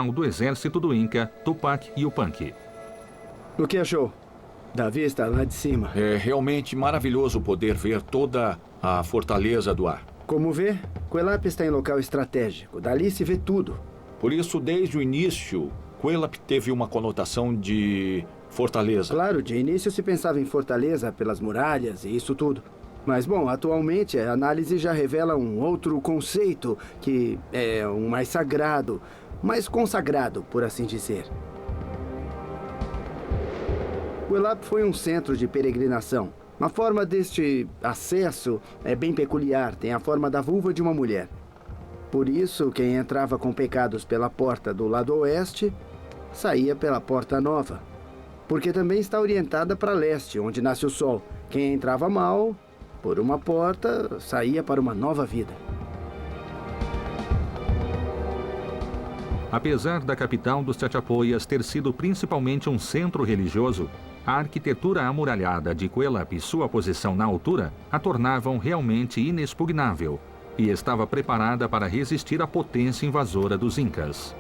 do exército do Inca, Tupac Yupanqui. O que achou? Da vista lá de cima. É realmente maravilhoso poder ver toda a fortaleza do ar. Como vê, Cuelap está em local estratégico. Dali se vê tudo. Por isso, desde o início, Cuelap teve uma conotação de fortaleza. Claro, de início se pensava em fortaleza pelas muralhas e isso tudo. Mas, bom, atualmente a análise já revela um outro conceito, que é um mais sagrado, mais consagrado, por assim dizer. Cuelap foi um centro de peregrinação. A forma deste acesso é bem peculiar, tem a forma da vulva de uma mulher. Por isso, quem entrava com pecados pela porta do lado oeste, saía pela porta nova. Porque também está orientada para leste, onde nasce o sol. Quem entrava mal, por uma porta, saía para uma nova vida. Apesar da capital dos Chachapoyas ter sido principalmente um centro religioso, a arquitetura amuralhada de Cuelap e sua posição na altura a tornavam realmente inexpugnável e estava preparada para resistir à potência invasora dos Incas.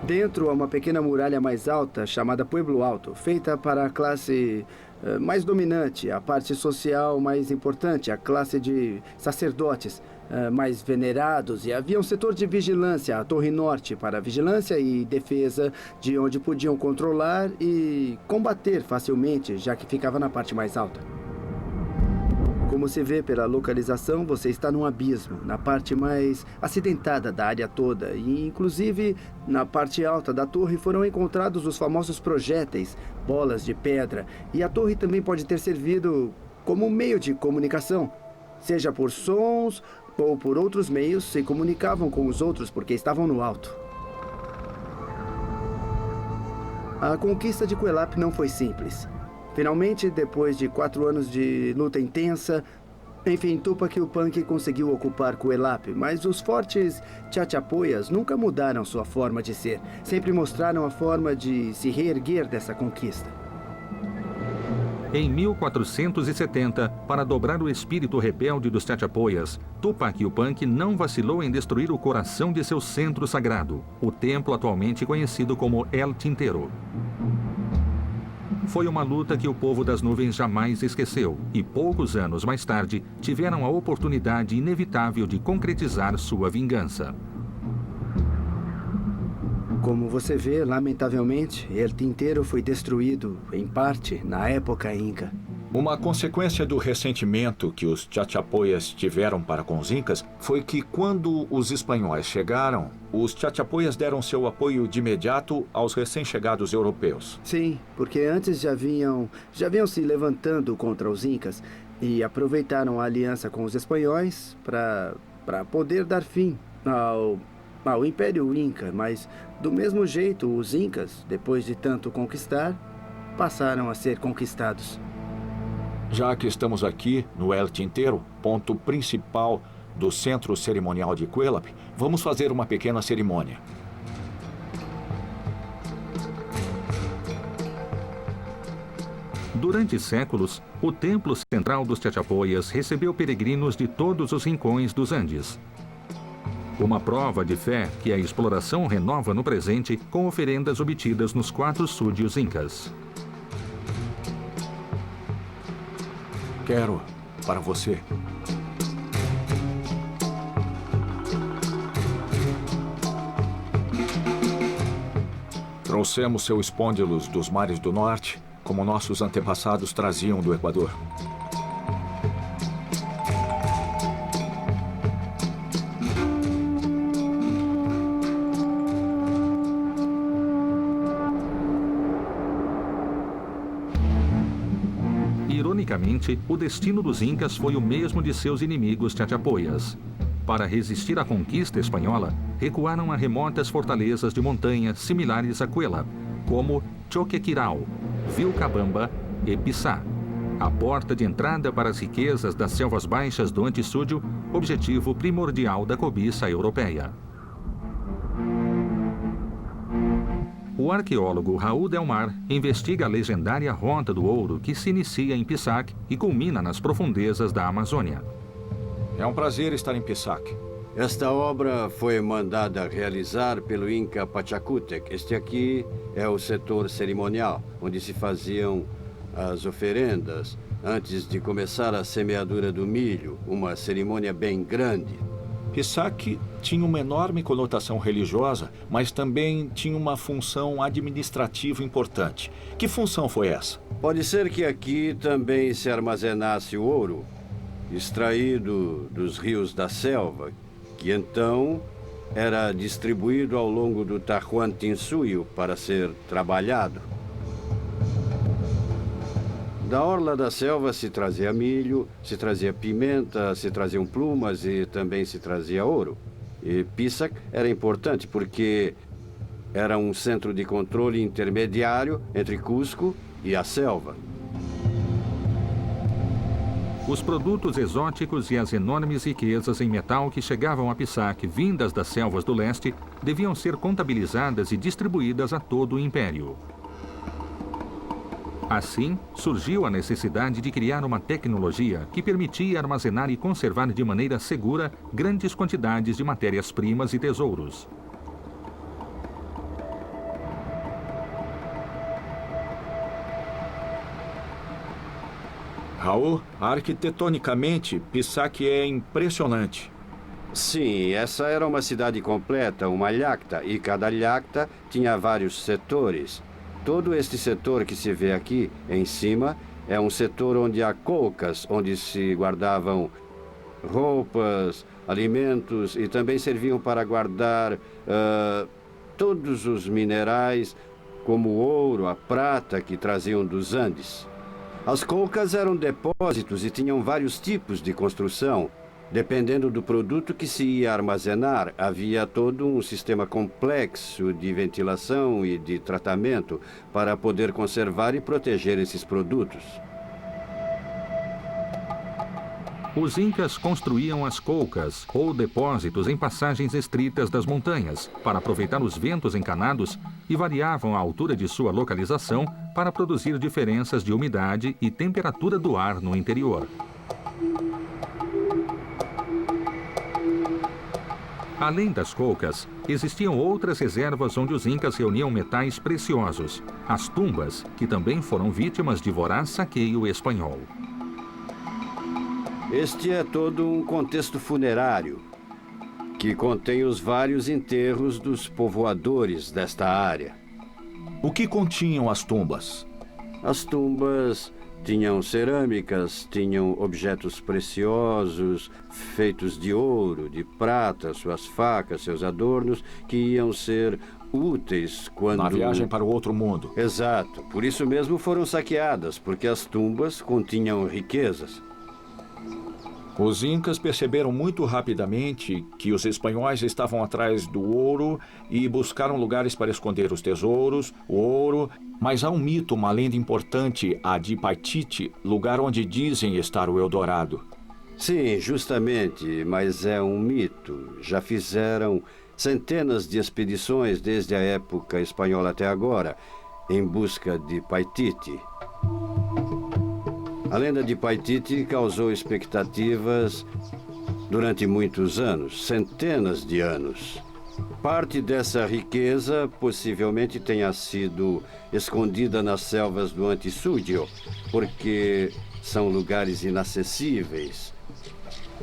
Dentro há uma pequena muralha mais alta, chamada Pueblo Alto, feita para a classe mais dominante, a parte social mais importante, a classe de sacerdotes mais venerados. E havia um setor de vigilância, a Torre Norte, para vigilância e defesa, de onde podiam controlar e combater facilmente, já que ficava na parte mais alta. Como se vê pela localização, você está num abismo, na parte mais acidentada da área toda. E, inclusive, na parte alta da torre foram encontrados os famosos projéteis, bolas de pedra. E a torre também pode ter servido como meio de comunicação. Seja por sons ou por outros meios, se comunicavam com os outros porque estavam no alto. A conquista de Cuelap não foi simples. Finalmente, depois de 4 anos de luta intensa, enfim, Tupac Yupanqui conseguiu ocupar Cuelap, mas os fortes Chachapoyas nunca mudaram sua forma de ser. Sempre mostraram a forma de se reerguer dessa conquista. Em 1470, para dobrar o espírito rebelde dos Chachapoyas, Tupac Yupanqui não vacilou em destruir o coração de seu centro sagrado, o templo atualmente conhecido como El Tintero. Foi uma luta que o povo das nuvens jamais esqueceu e, poucos anos mais tarde, tiveram a oportunidade inevitável de concretizar sua vingança. Como você vê, lamentavelmente, El Tintero foi destruído, em parte, na época Inca. Uma consequência do ressentimento que os Chachapoyas tiveram para com os Incas foi que, quando os espanhóis chegaram, os Chachapoyas deram seu apoio de imediato aos recém-chegados europeus. Sim, porque antes já vinham se levantando contra os Incas e aproveitaram a aliança com os espanhóis para poder dar fim ao Império Inca. Mas, do mesmo jeito, os Incas, depois de tanto conquistar, passaram a ser conquistados. Já que estamos aqui no El Tintero, ponto principal do centro cerimonial de Cuelap, vamos fazer uma pequena cerimônia. Durante séculos, o templo central dos Chachapoyas recebeu peregrinos de todos os rincões dos Andes. Uma prova de fé que a exploração renova no presente com oferendas obtidas nos 4 súdios incas. Quero para você. Trouxemos seu espôndilos dos mares do norte, como nossos antepassados traziam do Equador. Ironicamente, o destino dos incas foi o mesmo de seus inimigos chachapoias. Para resistir à conquista espanhola, recuaram a remotas fortalezas de montanha similares a Cuelap, como Choquequirao, Vilcabamba e Pissá, a porta de entrada para as riquezas das selvas baixas do Antissúdio, objetivo primordial da cobiça europeia. O arqueólogo Raul Delmar investiga a legendária Rota do Ouro que se inicia em Pissac e culmina nas profundezas da Amazônia. É um prazer estar em Pissac. Esta obra foi mandada realizar pelo Inca Pachacútec. Este aqui é o setor cerimonial, onde se faziam as oferendas antes de começar a semeadura do milho, uma cerimônia bem grande. Pisac tinha uma enorme conotação religiosa, mas também tinha uma função administrativa importante. Que função foi essa? Pode ser que aqui também se armazenasse o ouro, extraído dos rios da selva, que então era distribuído ao longo do Tahuantinsuyo para ser trabalhado. Da orla da selva se trazia milho, se trazia pimenta, se traziam plumas e também se trazia ouro. E Pisac era importante porque era um centro de controle intermediário entre Cusco e a selva. Os produtos exóticos e as enormes riquezas em metal que chegavam a Pisac vindas das selvas do leste deviam ser contabilizadas e distribuídas a todo o império. Assim, surgiu a necessidade de criar uma tecnologia que permitia armazenar e conservar de maneira segura grandes quantidades de matérias-primas e tesouros. Raul, arquitetonicamente, Pisac é impressionante. Sim, essa era uma cidade completa, uma llacta, e cada llacta tinha vários setores. Todo este setor que se vê aqui em cima é um setor onde há colcas, onde se guardavam roupas, alimentos e também serviam para guardar todos os minerais, como o ouro, a prata que traziam dos Andes. As colcas eram depósitos e tinham vários tipos de construção. Dependendo do produto que se ia armazenar, havia todo um sistema complexo de ventilação e de tratamento para poder conservar e proteger esses produtos. Os incas construíam as colcas, ou depósitos em passagens estritas das montanhas, para aproveitar os ventos encanados e variavam a altura de sua localização para produzir diferenças de umidade e temperatura do ar no interior. Além das colcas, existiam outras reservas onde os incas reuniam metais preciosos, as tumbas, que também foram vítimas de voraz saqueio espanhol. Este é todo um contexto funerário, que contém os vários enterros dos povoadores desta área. O que continham as tumbas? As tumbas tinham cerâmicas, tinham objetos preciosos, feitos de ouro, de prata, suas facas, seus adornos, que iam ser úteis quando... Na viagem para o outro mundo. Exato. Por isso mesmo foram saqueadas, porque as tumbas continham riquezas. Os incas perceberam muito rapidamente que os espanhóis estavam atrás do ouro e buscaram lugares para esconder os tesouros, o ouro. Mas há um mito, uma lenda importante, a de Paititi, lugar onde dizem estar o Eldorado. Sim, justamente, mas é um mito. Já fizeram centenas de expedições desde a época espanhola até agora, em busca de Paititi. A lenda de Paititi causou expectativas durante muitos anos, centenas de anos. Parte dessa riqueza possivelmente tenha sido escondida nas selvas do Antisúdio, porque são lugares inacessíveis,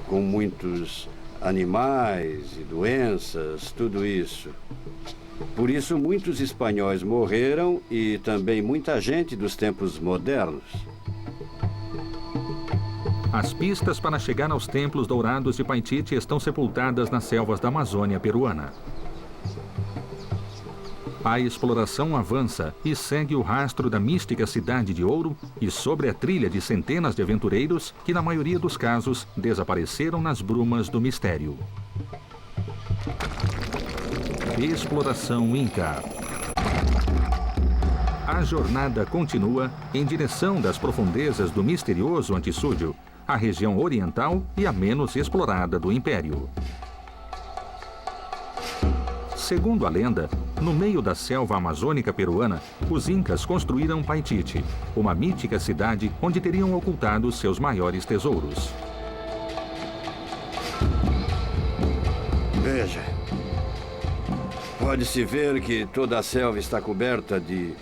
com muitos animais e doenças, tudo isso. Por isso, muitos espanhóis morreram e também muita gente dos tempos modernos. As pistas para chegar aos templos dourados de Paititi estão sepultadas nas selvas da Amazônia peruana. A exploração avança e segue o rastro da mística cidade de ouro e sobre a trilha de centenas de aventureiros que, na maioria dos casos, desapareceram nas brumas do mistério. Exploração Inca. A jornada continua em direção das profundezas do misterioso Antisúdio, a região oriental e a menos explorada do Império. Segundo a lenda, no meio da selva amazônica peruana, os incas construíram Paititi, uma mítica cidade onde teriam ocultado seus maiores tesouros. Pode-se ver que toda a selva está coberta de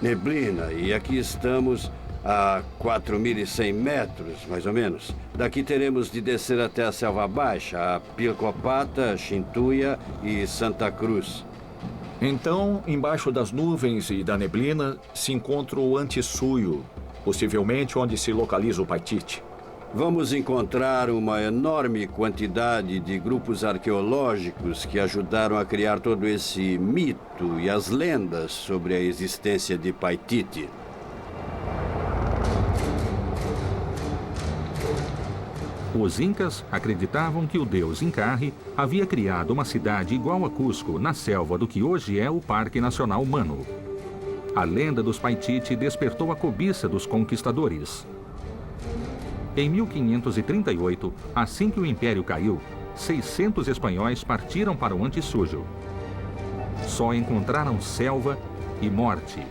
neblina e aqui estamos a 4.100 metros, mais ou menos. Daqui teremos de descer até a selva baixa, a Pilcopata, Chintuia e Santa Cruz. Então, embaixo das nuvens e da neblina, se encontra o Antissuyo, possivelmente onde se localiza o Paititi. Vamos encontrar uma enorme quantidade de grupos arqueológicos que ajudaram a criar todo esse mito e as lendas sobre a existência de Paititi. Os incas acreditavam que o deus Incarri havia criado uma cidade igual a Cusco, na selva do que hoje é o Parque Nacional Mano. A lenda dos Paititi despertou a cobiça dos conquistadores. Em 1538, assim que o Império caiu, 600 espanhóis partiram para o Antissuyo. Só encontraram selva e morte.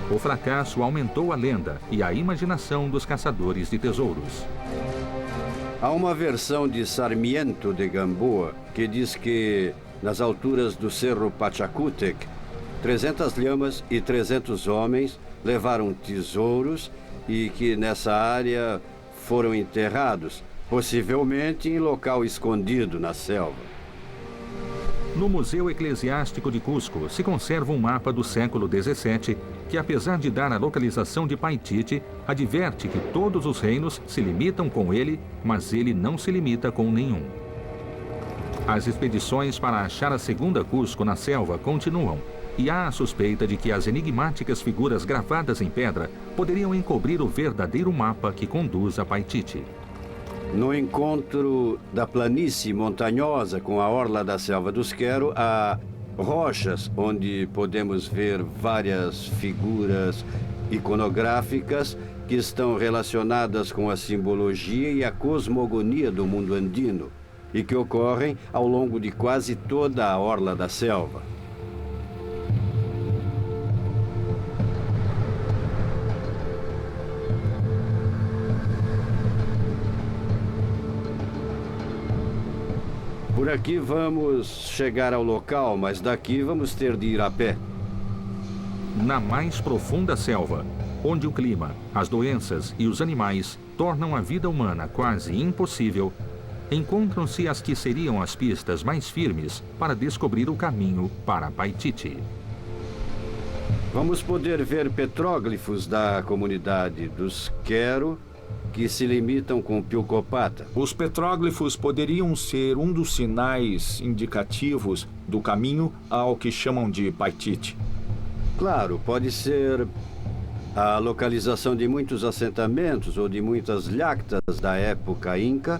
O fracasso aumentou a lenda e a imaginação dos caçadores de tesouros. Há uma versão de Sarmiento de Gamboa que diz que, nas alturas do Cerro Pachacútec, 300 lhamas e 300 homens levaram tesouros e que nessa área foram enterrados, possivelmente em local escondido na selva. No Museu Eclesiástico de Cusco se conserva um mapa do século XVII que, apesar de dar a localização de Paititi, adverte que todos os reinos se limitam com ele, mas ele não se limita com nenhum. As expedições para achar a segunda Cusco na selva continuam, e há a suspeita de que as enigmáticas figuras gravadas em pedra poderiam encobrir o verdadeiro mapa que conduz a Paititi. No encontro da planície montanhosa com a orla da selva dos Quero, há rochas onde podemos ver várias figuras iconográficas que estão relacionadas com a simbologia e a cosmogonia do mundo andino e que ocorrem ao longo de quase toda a orla da selva. Por aqui vamos chegar ao local, mas daqui vamos ter de ir a pé. Na mais profunda selva, onde o clima, as doenças e os animais tornam a vida humana quase impossível, encontram-se as que seriam as pistas mais firmes para descobrir o caminho para Paititi. Vamos poder ver petróglifos da comunidade dos Quero, que se limitam com Pilcopata. Os petróglifos poderiam ser um dos sinais indicativos do caminho ao que chamam de Paititi. Claro, pode ser a localização de muitos assentamentos ou de muitas lhactas da época Inca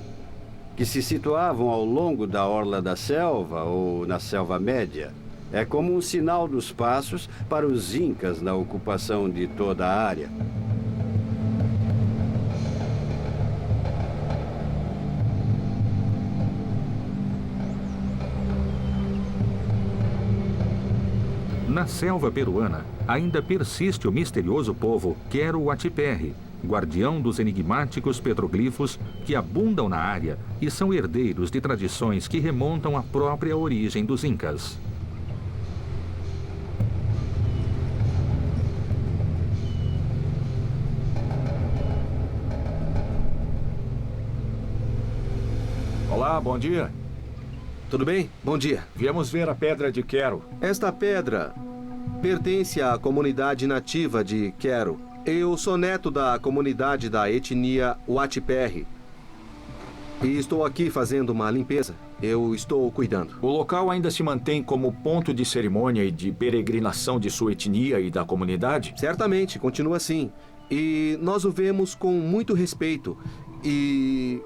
que se situavam ao longo da orla da selva ou na selva média. É como um sinal dos passos para os Incas na ocupação de toda a área. Na selva peruana, ainda persiste o misterioso povo Quero-Huatiperri, guardião dos enigmáticos petroglifos que abundam na área e são herdeiros de tradições que remontam à própria origem dos Incas. Olá, bom dia. Tudo bem? Bom dia. Viemos ver a Pedra de Quero. Esta pedra pertence à comunidade nativa de Quero. Eu sou neto da comunidade da etnia Huatiperri. E estou aqui fazendo uma limpeza. Eu estou cuidando. O local ainda se mantém como ponto de cerimônia e de peregrinação de sua etnia e da comunidade? Certamente, continua assim. E nós o vemos com muito respeito. E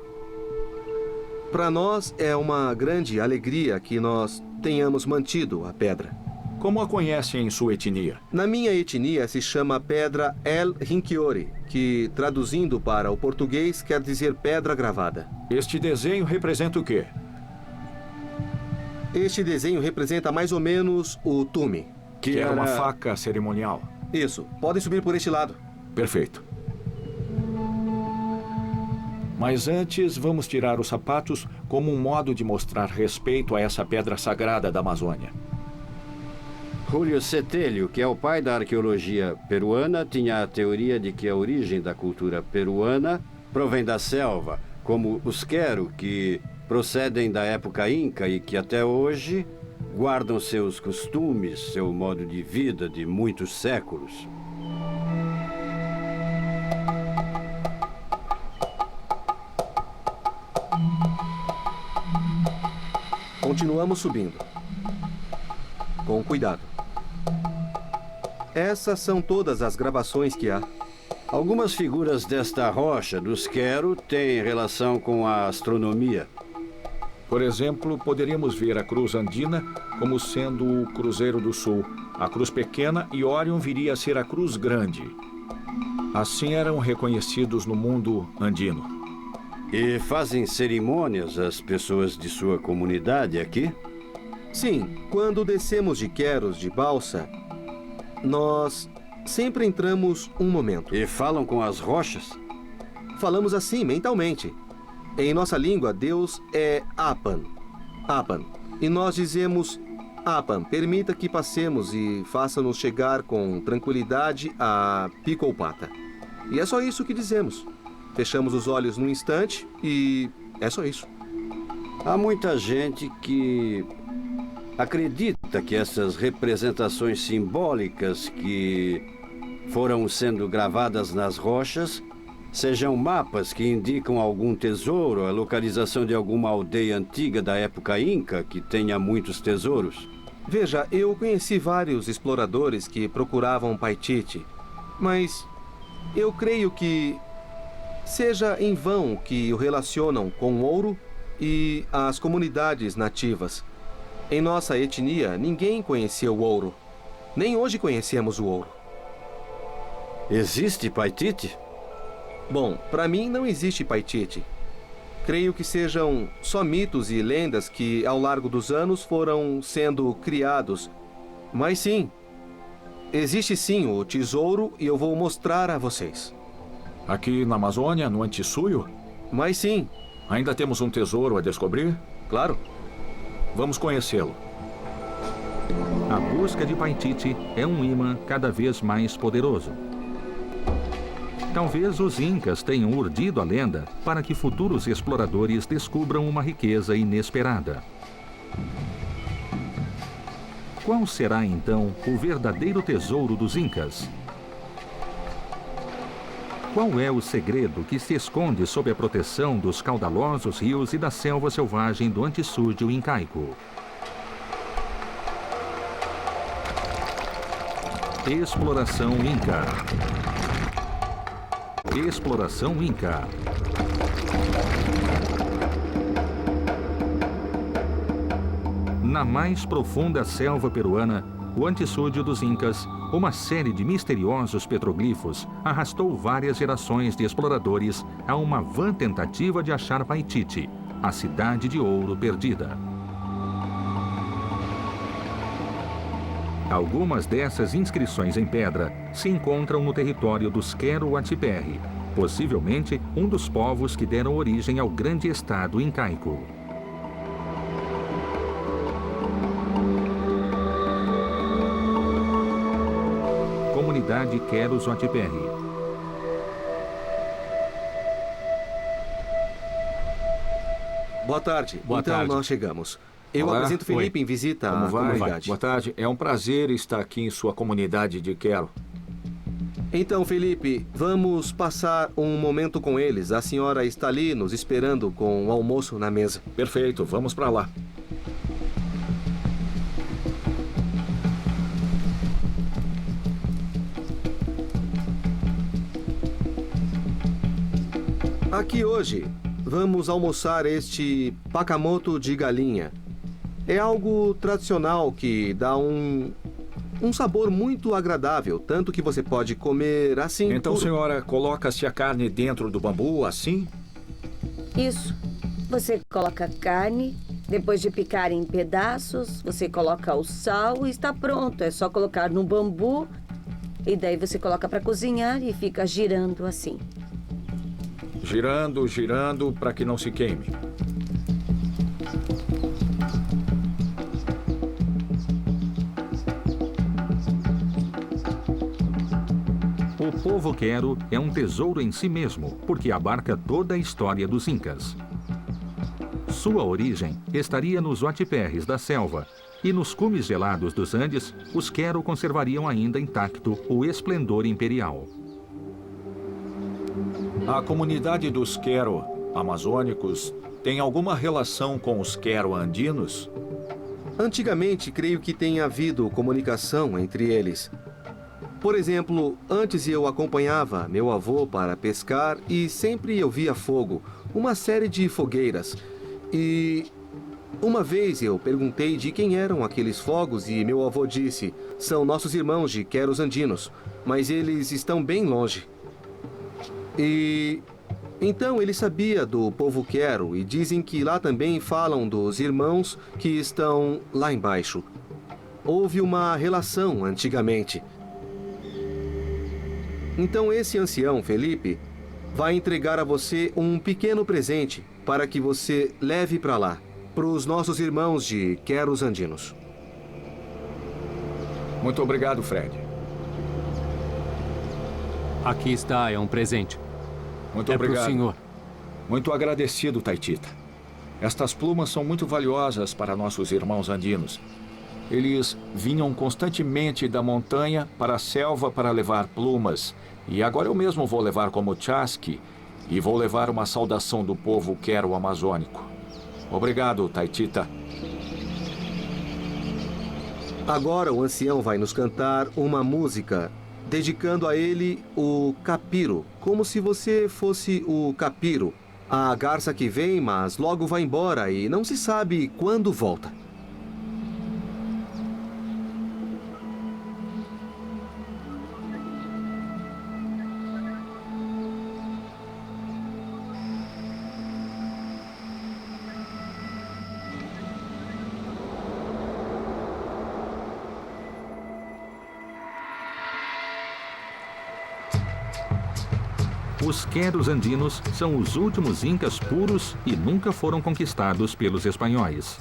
para nós é uma grande alegria que nós tenhamos mantido a pedra. Como a conhecem em sua etnia? Na minha etnia se chama Pedra El Rinquiori, que traduzindo para o português quer dizer pedra gravada. Este desenho representa o quê? Este desenho representa mais ou menos o tume. Que era uma faca cerimonial. Isso. Podem subir por este lado. Perfeito. Mas antes, vamos tirar os sapatos como um modo de mostrar respeito a essa pedra sagrada da Amazônia. Julio Setelho, que é o pai da arqueologia peruana, tinha a teoria de que a origem da cultura peruana provém da selva, como os quero, que procedem da época inca e que até hoje guardam seus costumes, seu modo de vida de muitos séculos. Continuamos subindo. Com cuidado. Essas são todas as gravações que há. Algumas figuras desta rocha dos quero têm relação com a astronomia. Por exemplo, poderíamos ver a cruz andina como sendo o Cruzeiro do Sul, a cruz pequena e Órion viria a ser a cruz grande. Assim eram reconhecidos no mundo andino. E fazem cerimônias as pessoas de sua comunidade aqui? Sim, quando descemos de Queros de balsa, nós sempre entramos um momento. E falam com as rochas? Falamos assim, mentalmente. Em nossa língua, Deus é Apan. Apan. E nós dizemos, Apan, permita que passemos e faça-nos chegar com tranquilidade a Picolpata. E é só isso que dizemos. Fechamos os olhos num instante e é só isso. Há muita gente que acredita que essas representações simbólicas que foram sendo gravadas nas rochas sejam mapas que indicam algum tesouro, a localização de alguma aldeia antiga da época inca que tenha muitos tesouros. Veja, eu conheci vários exploradores que procuravam Paititi, mas eu creio que seja em vão que o relacionam com ouro e as comunidades nativas. Em nossa etnia, ninguém conhecia o ouro. Nem hoje conhecemos o ouro. Existe Paititi? Bom, para mim não existe Paititi. Creio que sejam só mitos e lendas que, ao largo dos anos, foram sendo criados. Mas sim, existe sim o tesouro e eu vou mostrar a vocês. Aqui na Amazônia, no Antissuio, Mas sim, ainda temos um tesouro a descobrir? claro. Vamos conhecê-lo. A busca de Paititi é um imã cada vez mais poderoso. Talvez os incas tenham urdido a lenda para que futuros exploradores descubram uma riqueza inesperada. Qual será então o verdadeiro tesouro dos incas? Qual é o segredo que se esconde sob a proteção dos caudalosos rios e da selva selvagem do antissúdio incaico? Exploração Inca. Exploração Inca. Na mais profunda selva peruana, o antissúdio dos Incas, uma série de misteriosos petroglifos, arrastou várias gerações de exploradores a uma vã tentativa de achar Paititi, a cidade de ouro perdida. Algumas dessas inscrições em pedra se encontram no território dos Quero-Watiperri, possivelmente um dos povos que deram origem ao grande estado incaico. Comunidade Quero-Watiperri. Boa tarde. Boa então tarde. nós chegamos. Eu Olá. apresento Felipe Oi. em visita Como à vai? comunidade. Boa tarde. É um prazer estar aqui em sua comunidade de Quero. Então, Felipe, vamos passar um momento com eles. A senhora está ali nos esperando com o almoço na mesa. Perfeito, vamos para lá. Aqui hoje, vamos almoçar este pacamoto de galinha. É algo tradicional que dá um sabor muito agradável, tanto que você pode comer assim. Então, puro. senhora, coloca-se a carne dentro do bambu, assim? Isso. Você coloca a carne, depois de picar em pedaços, você coloca o sal e está pronto. É só colocar no bambu e daí você coloca para cozinhar e fica girando assim. Girando, girando, para que não se queime. O povo quero é um tesouro em si mesmo, porque abarca toda a história dos Incas. Sua origem estaria nos Huachiperres da selva, e nos cumes gelados dos Andes, os quero conservariam ainda intacto o esplendor imperial. A comunidade dos quero amazônicos tem alguma relação com os quero andinos? Antigamente, creio que tenha havido comunicação entre eles. Por exemplo, antes eu acompanhava meu avô para pescar e sempre eu via fogo, uma série de fogueiras. E uma vez eu perguntei de quem eram aqueles fogos e meu avô disse: são nossos irmãos de queros andinos, mas eles estão bem longe. E então ele sabia do povo quero e dizem que lá também falam dos irmãos que estão lá embaixo. Houve uma relação antigamente. Então esse ancião, Felipe, vai entregar a você um pequeno presente para que você leve para lá, para os nossos irmãos de queros andinos. Muito obrigado, Fred. Aqui está, é um presente. Muito É obrigado. pro senhor. Muito agradecido, Taitita. Estas plumas são muito valiosas para nossos irmãos andinos. Eles vinham constantemente da montanha para a selva para levar plumas. E agora eu mesmo vou levar como chasque e vou levar uma saudação do povo quero amazônico. Obrigado, Taitita. Agora o ancião vai nos cantar uma música dedicando a ele o capiro, como se você fosse o capiro, a garça que vem, mas logo vai embora e não se sabe quando volta. Os queros andinos são os últimos incas puros e nunca foram conquistados pelos espanhóis.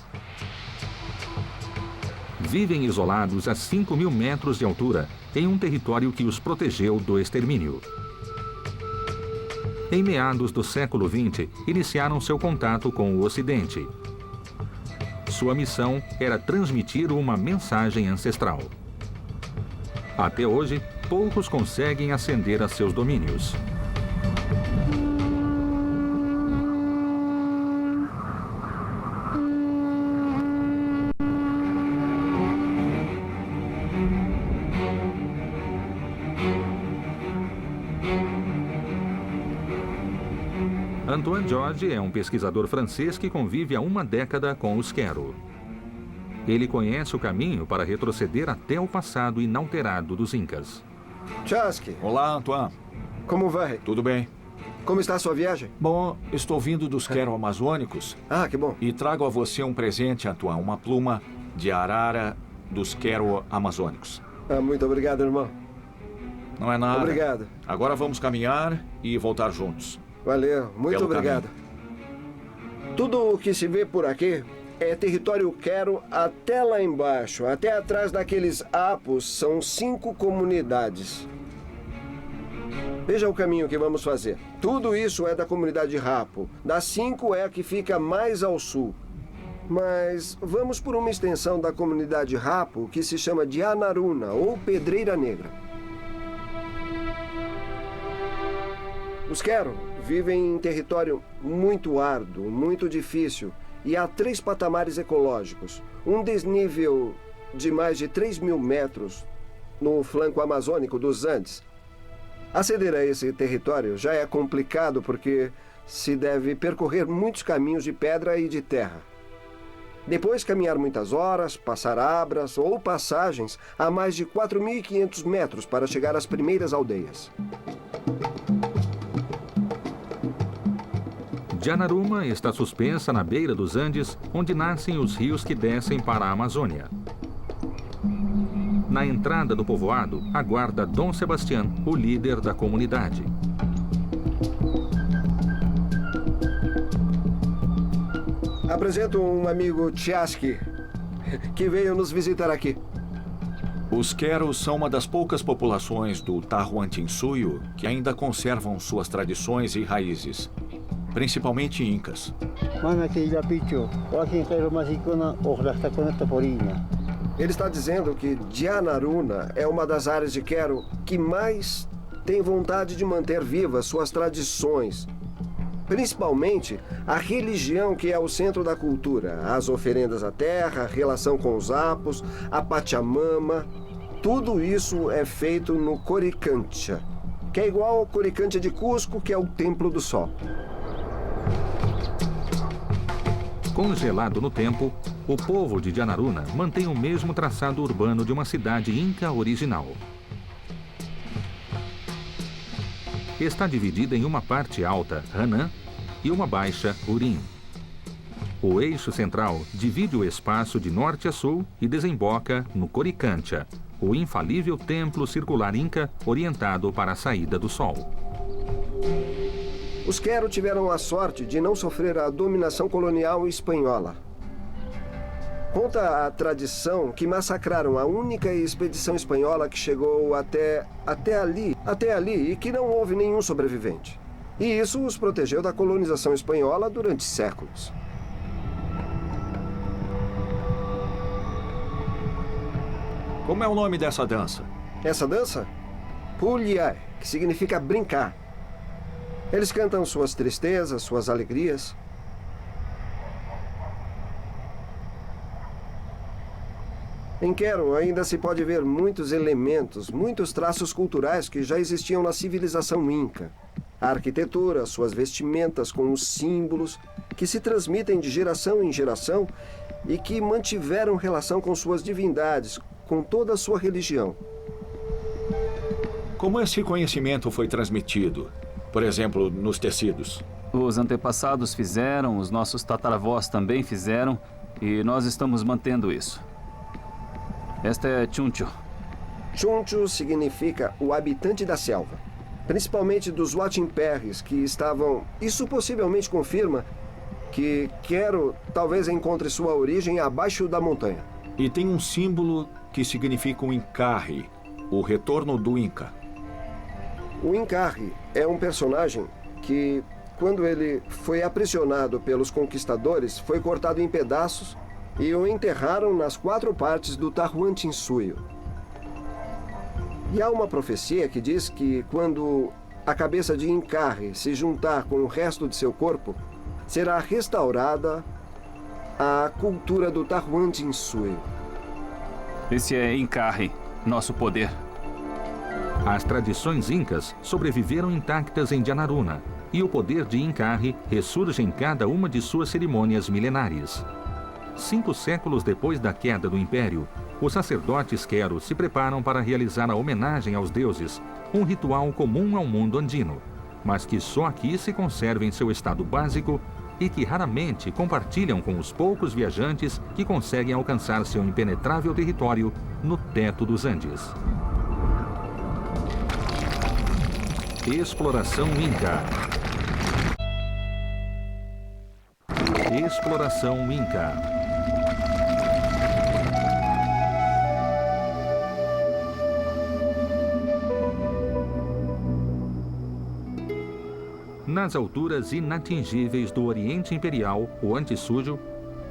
Vivem isolados a 5.000 metros de altura, em um território que os protegeu do extermínio. Em meados do século XX, iniciaram seu contato com o Ocidente. Sua missão era transmitir uma mensagem ancestral. Até hoje, poucos conseguem ascender a seus domínios. Antoine George é um pesquisador francês que convive há uma década com os quero. Ele conhece o caminho para retroceder até o passado inalterado dos Incas. Chasque, Olá, Antoine. como vai? Tudo bem? Como está a sua viagem? Bom, estou vindo dos quero amazônicos Ah, que bom. e trago a você um presente, Antoine, uma pluma de arara dos quero amazônicos. Ah, muito obrigado, irmão. Não é nada. Obrigado. Agora vamos caminhar e voltar juntos. Valeu, muito Pelo obrigado. Tudo o que se vê por aqui é território quero até lá embaixo, até atrás daqueles apos, são 5 comunidades. Veja o caminho que vamos fazer. Tudo isso é da comunidade Rapo. Das 5 é a que fica mais ao sul. Mas vamos por uma extensão da comunidade Rapo que se chama de Anaruna, ou Pedreira Negra. Os quero vivem em território muito árduo, muito difícil, e há 3 patamares ecológicos. Um desnível de mais de 3.000 metros no flanco amazônico dos Andes. Aceder a esse território já é complicado porque se deve percorrer muitos caminhos de pedra e de terra. Depois caminhar muitas horas, passar abras ou passagens a mais de 4.500 metros para chegar às primeiras aldeias. Janaruma está suspensa na beira dos Andes, onde nascem os rios que descem para a Amazônia. Na entrada do povoado, aguarda Dom Sebastián, o líder da comunidade. Apresento um amigo Tiaski, que veio nos visitar aqui. Os Queros são uma das poucas populações do Tahuantinsuyo que ainda conservam suas tradições e raízes, principalmente incas. Ele está dizendo que Janaruna é uma das áreas de Quero que mais tem vontade de manter vivas suas tradições. Principalmente a religião, que é o centro da cultura. As oferendas à terra, a relação com os apos, a Pachamama. Tudo isso é feito no Coricancha, que é igual ao Coricancha de Cusco, que é o Templo do Sol. Congelado no tempo, o povo de Janaruna mantém o mesmo traçado urbano de uma cidade inca original. Está dividida em uma parte alta, Hanã, e uma baixa, Urim. O eixo central divide o espaço de norte a sul e desemboca no Coricancha, o infalível templo circular inca orientado para a saída do sol. Os Quero tiveram a sorte de não sofrer a dominação colonial espanhola. Conta a tradição que massacraram a única expedição espanhola que chegou até ali e que não houve nenhum sobrevivente. E isso os protegeu da colonização espanhola durante séculos. Como é o nome dessa dança? Essa dança? Puliai, que significa brincar. Eles cantam suas tristezas, suas alegrias. Em Quero ainda se pode ver muitos elementos, muitos traços culturais que já existiam na civilização inca. A arquitetura, suas vestimentas com os símbolos, que se transmitem de geração em geração e que mantiveram relação com suas divindades, com toda a sua religião. Como esse conhecimento foi transmitido? Por exemplo, nos tecidos. Os antepassados fizeram, os nossos tataravós também fizeram, e nós estamos mantendo isso. Esta é Chuncho. Chuncho significa o habitante da selva, principalmente dos Watimperres, que estavam... Isso possivelmente confirma que Quero talvez encontre sua origem abaixo da montanha. E tem um símbolo que significa um encarre, o retorno do Inca. O encarre é um personagem que, quando ele foi aprisionado pelos conquistadores, foi cortado em pedaços e o enterraram nas 4 partes do Tahuantinsuyo. E há uma profecia que diz que quando a cabeça de Encarre se juntar com o resto de seu corpo, será restaurada a cultura do Tahuantinsuyo. Esse é Encarre, nosso poder. As tradições incas sobreviveram intactas em Janaruna, e o poder de Encarre ressurge em cada uma de suas cerimônias milenares. 5 séculos depois da queda do Império, os sacerdotes Quero se preparam para realizar a homenagem aos deuses, um ritual comum ao mundo andino, mas que só aqui se conserva em seu estado básico e que raramente compartilham com os poucos viajantes que conseguem alcançar seu impenetrável território no teto dos Andes. Exploração Inca. Exploração Inca. Nas alturas inatingíveis do Oriente Imperial, o Antissúdio,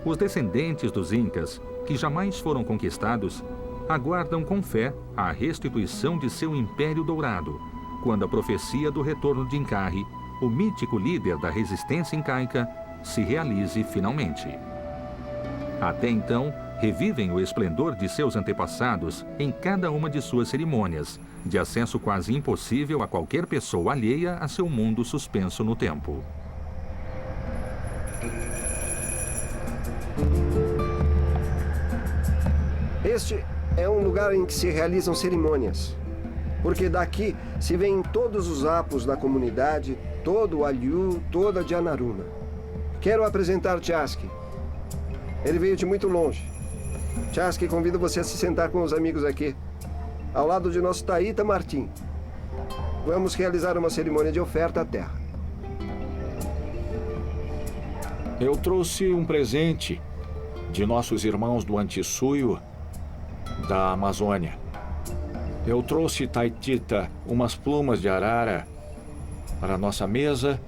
os descendentes dos Incas, que jamais foram conquistados, aguardam com fé a restituição de seu Império Dourado, quando a profecia do retorno de Encarre, o mítico líder da resistência incaica, se realize finalmente. Até então, revivem o esplendor de seus antepassados em cada uma de suas cerimônias, de acesso quase impossível a qualquer pessoa alheia a seu mundo suspenso no tempo. Este é um lugar em que se realizam cerimônias, porque daqui se vêem todos os apos da comunidade, todo o Aliu, toda a Janaruna. Quero apresentar Tiaski. Ele veio de muito longe. Tiaski, convido você a se sentar com os amigos aqui, ao lado de nosso Taita Martim. Vamos realizar uma cerimônia de oferta à terra. Eu trouxe um presente de nossos irmãos do Antissuyo, da Amazônia. Eu trouxe, Taitita, umas plumas de arara para a nossa mesa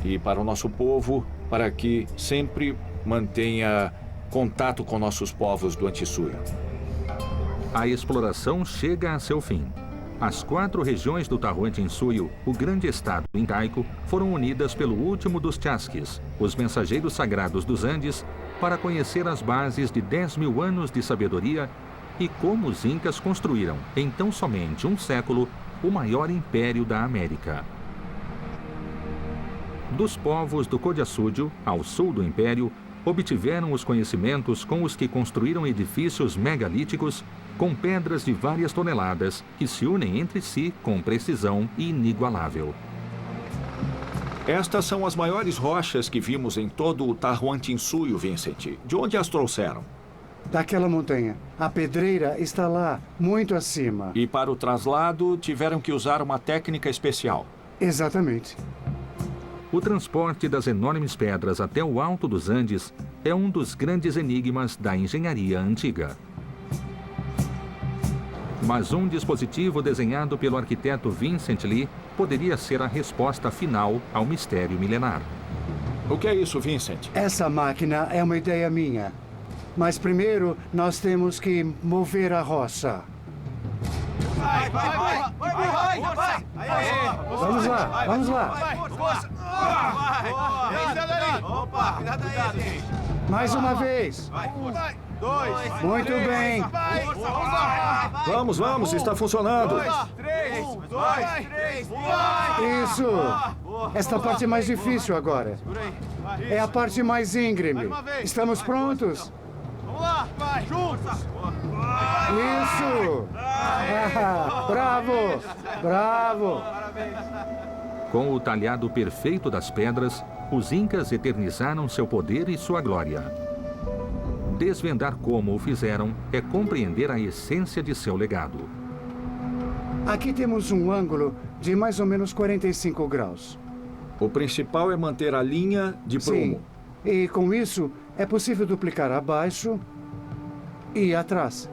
e para o nosso povo, para que sempre mantenha contato com nossos povos do Antissuyo. A exploração chega a seu fim. As 4 regiões do Tahuantinsuyo, o grande estado incaico, foram unidas pelo último dos Chasquis, os mensageiros sagrados dos Andes, para conhecer as bases de 10.000 anos de sabedoria e como os Incas construíram, em tão somente um século, o maior império da América. Dos povos do Codiaçúdio, ao sul do império, obtiveram os conhecimentos com os que construíram edifícios megalíticos com pedras de várias toneladas que se unem entre si com precisão inigualável. Estas são as maiores rochas que vimos em todo o Tahuantinsuyo, Vincent. De onde as trouxeram? Daquela montanha. A pedreira está lá, muito acima. E para o traslado, tiveram que usar uma técnica especial. Exatamente. O transporte das enormes pedras até o alto dos Andes é um dos grandes enigmas da engenharia antiga. Mas um dispositivo desenhado pelo arquiteto Vincent Lee poderia ser a resposta final ao mistério milenar. O que é isso, Vincent? Essa máquina é uma ideia minha. Mas primeiro, nós temos que mover a roça. Vai! Vamos lá, vamos lá. Opa, cuidado aí. Mais uma vez. Dois. Muito bem. Vamos, está funcionando. Três. Isso. Esta parte é mais difícil agora. É a parte mais íngreme. Estamos prontos? Vamos lá, vai, juntos. Isso. Bravo. Com o talhado perfeito das pedras, os Incas eternizaram seu poder e sua glória. Desvendar como o fizeram é compreender a essência de seu legado. Aqui temos um ângulo de mais ou menos 45 graus. O principal é manter a linha de prumo. Sim. E com isso, é possível duplicar abaixo e atrás.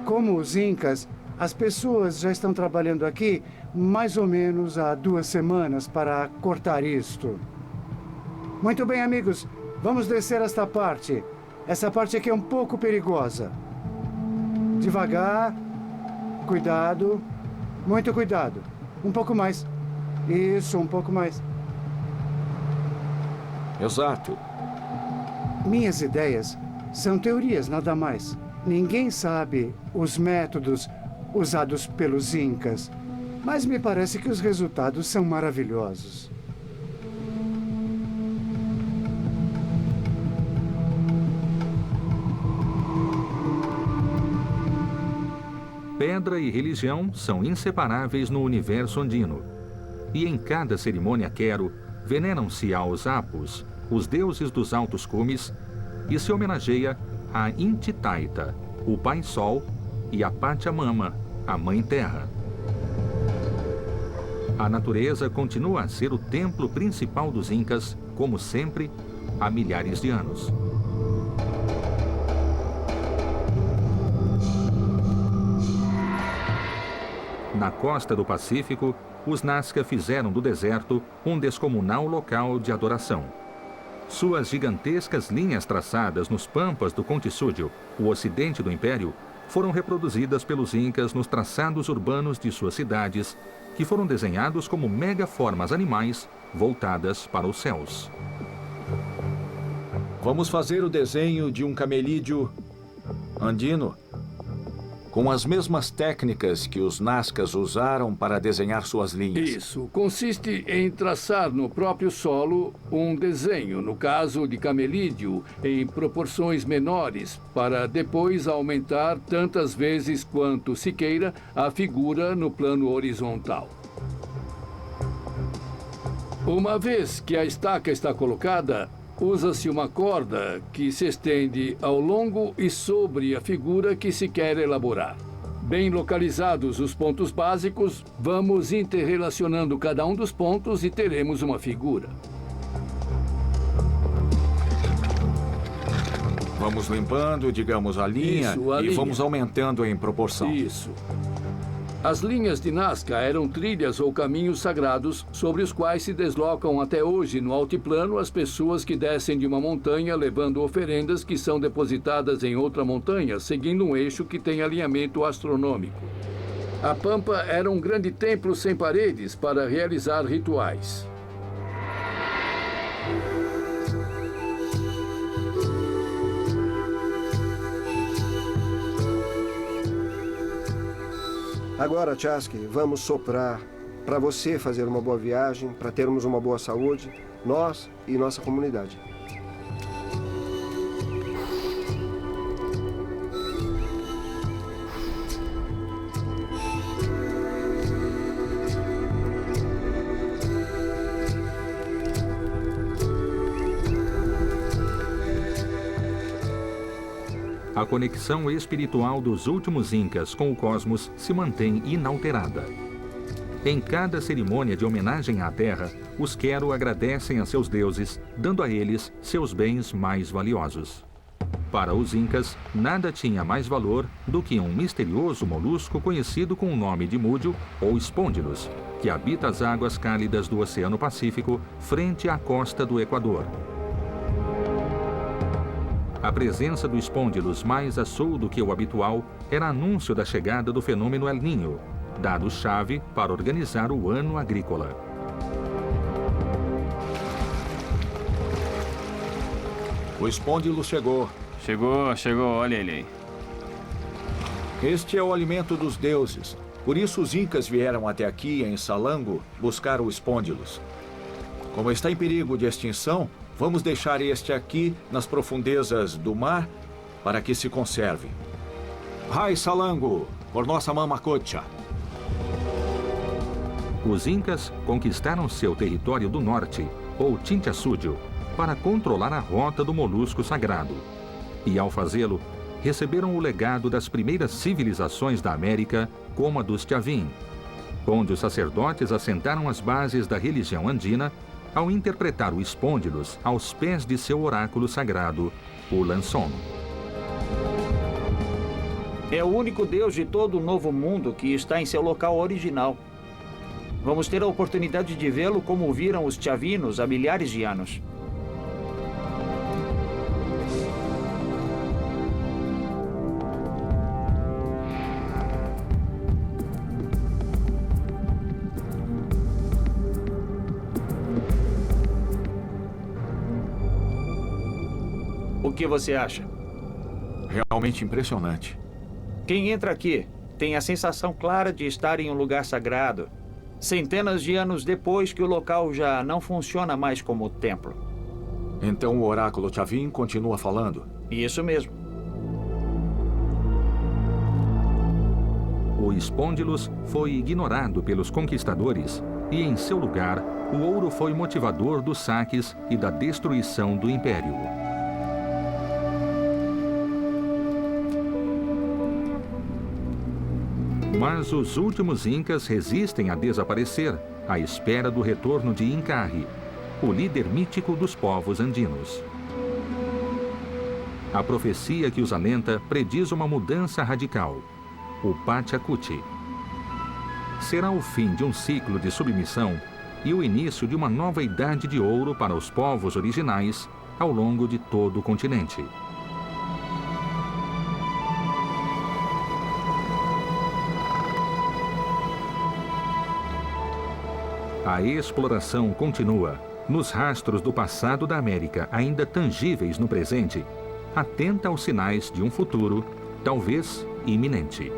Como os Incas, as pessoas já estão trabalhando aqui mais ou menos há 2 semanas para cortar isto. Muito bem, amigos. Vamos descer esta parte. Essa parte aqui é um pouco perigosa. Devagar. Cuidado. Muito cuidado. Um pouco mais. Isso, um pouco mais. Exato. Minhas ideias são teorias, nada mais. Ninguém sabe os métodos usados pelos Incas, mas me parece que os resultados são maravilhosos. Pedra e religião são inseparáveis no universo andino. E em cada cerimônia quero, veneram-se aos Apus, os deuses dos altos cumes, e se homenageia a Inti Taita, o Pai Sol, e a Pachamama, a Mãe Terra. A natureza continua a ser o templo principal dos Incas, como sempre, há milhares de anos. Na costa do Pacífico, os Nazca fizeram do deserto um descomunal local de adoração. Suas gigantescas linhas traçadas nos pampas do Contisúdio, o ocidente do Império, foram reproduzidas pelos Incas nos traçados urbanos de suas cidades, que foram desenhados como megaformas animais voltadas para os céus. Vamos fazer o desenho de um camelídeo andino com as mesmas técnicas que os Nazcas usaram para desenhar suas linhas. Isso. Consiste em traçar no próprio solo um desenho, no caso de camelídeo, em proporções menores, para depois aumentar tantas vezes quanto se queira a figura no plano horizontal. Uma vez que a estaca está colocada, usa-se uma corda que se estende ao longo e sobre a figura que se quer elaborar. Bem localizados os pontos básicos, vamos interrelacionando cada um dos pontos e teremos uma figura. Vamos limpando, digamos, a linha Isso, a e linha. vamos aumentando em proporção. Isso. As linhas de Nazca eram trilhas ou caminhos sagrados sobre os quais se deslocam até hoje no altiplano as pessoas que descem de uma montanha levando oferendas que são depositadas em outra montanha, seguindo um eixo que tem alinhamento astronômico. A Pampa era um grande templo sem paredes para realizar rituais. Agora, Chasky, vamos soprar para você fazer uma boa viagem, para termos uma boa saúde, nós e nossa comunidade. A conexão espiritual dos últimos incas com o cosmos se mantém inalterada. Em cada cerimônia de homenagem à Terra, os Quero agradecem a seus deuses, dando a eles seus bens mais valiosos. Para os incas, nada tinha mais valor do que um misterioso molusco conhecido com o nome de múdio ou espôndilus, que habita as águas cálidas do Oceano Pacífico, frente à costa do Equador. A presença do espôndilus mais a sul do que o habitual era anúncio da chegada do fenômeno El Niño, dado-chave para organizar o ano agrícola. O espôndilo chegou. Chegou, olha ele aí. Este é o alimento dos deuses. Por isso os incas vieram até aqui, em Salango, buscar o espôndilus. Como está em perigo de extinção, vamos deixar este aqui nas profundezas do mar para que se conserve. Rai Salango, por nossa mamacocha. Os incas conquistaram seu território do norte, ou Tintiaçúdio, para controlar a rota do molusco sagrado. E ao fazê-lo, receberam o legado das primeiras civilizações da América, como a dos Chavin, onde os sacerdotes assentaram as bases da religião andina ao interpretar o espôndilus aos pés de seu oráculo sagrado, o Lanson. É o único Deus de todo o Novo Mundo que está em seu local original. Vamos ter a oportunidade de vê-lo como viram os Chavinos há milhares de anos. O que você acha? Realmente impressionante. Quem entra aqui tem a sensação clara de estar em um lugar sagrado, centenas de anos depois que o local já não funciona mais como templo. Então o oráculo Chavin continua falando? Isso mesmo. O espôndilus foi ignorado pelos conquistadores e, em seu lugar, o ouro foi motivador dos saques e da destruição do império. Mas os últimos incas resistem a desaparecer, à espera do retorno de Incarri, o líder mítico dos povos andinos. A profecia que os alenta prediz uma mudança radical, o Pachacuti. Será o fim de um ciclo de submissão e o início de uma nova idade de ouro para os povos originais ao longo de todo o continente. A exploração continua, nos rastros do passado da América ainda tangíveis no presente, atenta aos sinais de um futuro, talvez iminente.